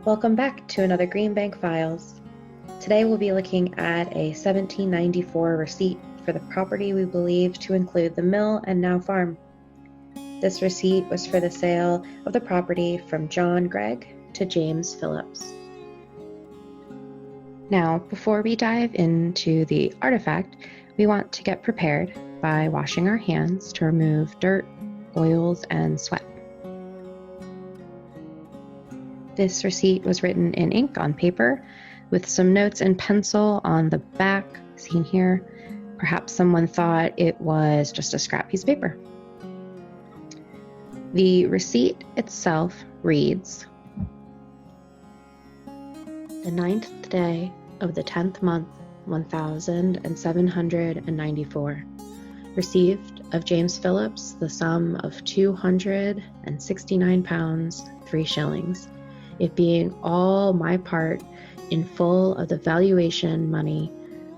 Welcome back to another Greenbank Files. Today we'll be looking at a 1794 receipt for the property we believe to include the mill and now farm. This receipt was for the sale of the property from John Gregg to James Phillips. Now, before we dive into the artifact, we want to get prepared by washing our hands to remove dirt, oils, and sweat. This receipt was written in ink on paper with some notes in pencil on the back, seen here. Perhaps someone thought it was just a scrap piece of paper. The receipt itself reads, "The 9th day of the 10th month, 1794, received of James Phillips the sum of 269 pounds, 3 shillings, it being all my part in full of the valuation money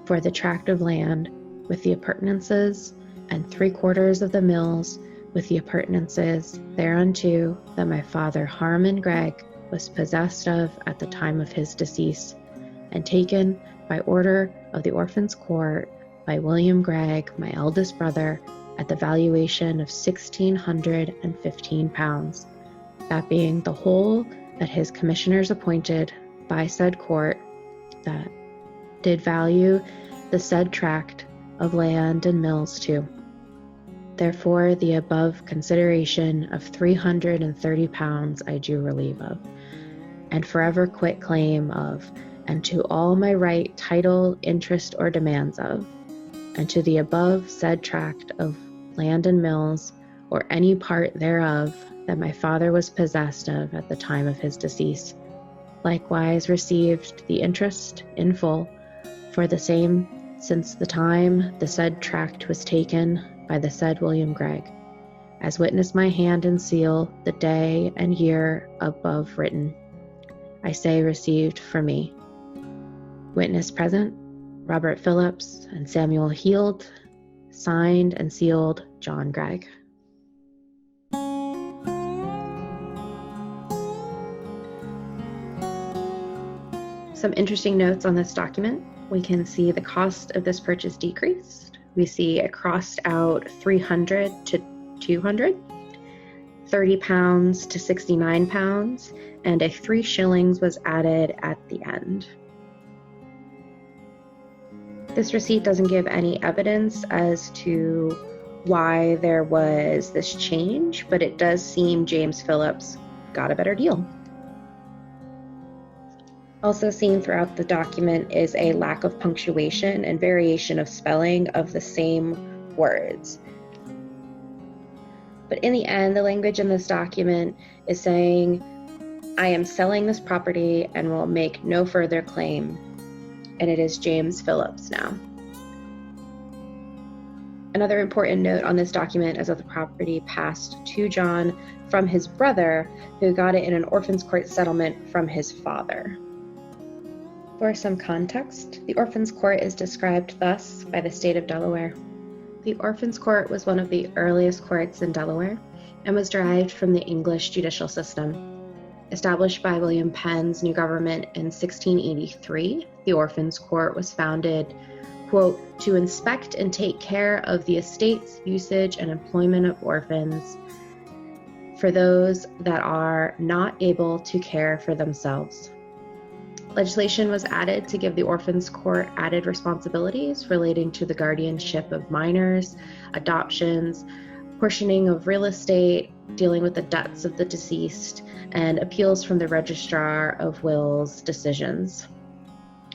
for the tract of land with the appurtenances, and 3/4 of the mills with the appurtenances thereunto, that my father Harmon Gregg was possessed of at the time of his decease, and taken by order of the orphans' court by William Gregg, my eldest brother, at the valuation of 1,615 pounds, that being the whole that his commissioners appointed by said court, that did value the said tract of land and mills too. Therefore the above consideration of 330 pounds I do relieve of, and forever quit claim of, and to all my right, title, interest, or demands of, and to the above said tract of land and mills, or any part thereof, that my father was possessed of at the time of his decease, likewise received the interest in full for the same since the time the said tract was taken by the said William Gregg, as witness my hand and seal the day and year above written. I say received for me. Witness present, Robert Phillips and Samuel Heald, signed and sealed, John Gregg." Some interesting notes on this document. We can see the cost of this purchase decreased. We see it crossed out 300 to 200, 30 pounds to 69 pounds, and a 3 shillings was added at the end. This receipt doesn't give any evidence as to why there was this change, but it does seem James Phillips got a better deal. Also seen throughout the document is a lack of punctuation and variation of spelling of the same words. But in the end, the language in this document is saying, I am selling this property and will make no further claim. And it is James Phillips now. Another important note on this document is that the property passed to John from his brother, who got it in an orphans' court settlement from his father. For some context, the Orphans' Court is described thus by the state of Delaware. The Orphans' Court was one of the earliest courts in Delaware and was derived from the English judicial system. Established by William Penn's new government in 1683, the Orphans' Court was founded, quote, "to inspect and take care of the estates, usage, and employment of orphans for those that are not able to care for themselves." Legislation was added to give the Orphans' Court added responsibilities relating to the guardianship of minors, adoptions, portioning of real estate, dealing with the debts of the deceased, and appeals from the Registrar of Wills decisions.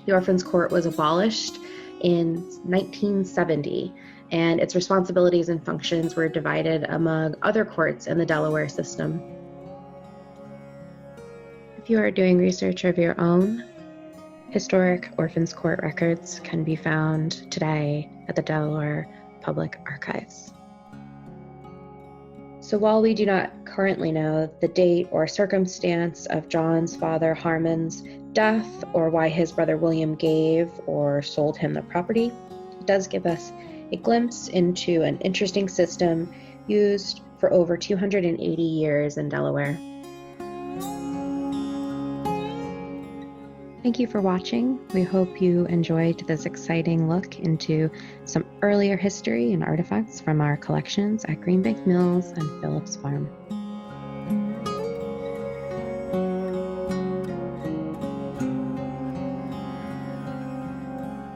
The Orphans' Court was abolished in 1970, and its responsibilities and functions were divided among other courts in the Delaware system. If you are doing research of your own, historic Orphans' Court records can be found today at the Delaware Public Archives. So while we do not currently know the date or circumstance of John's father Harmon's death or why his brother William gave or sold him the property, it does give us a glimpse into an interesting system used for over 280 years in Delaware. Thank you for watching. We hope you enjoyed this exciting look into some earlier history and artifacts from our collections at Greenbank Mills and Phillips Farm.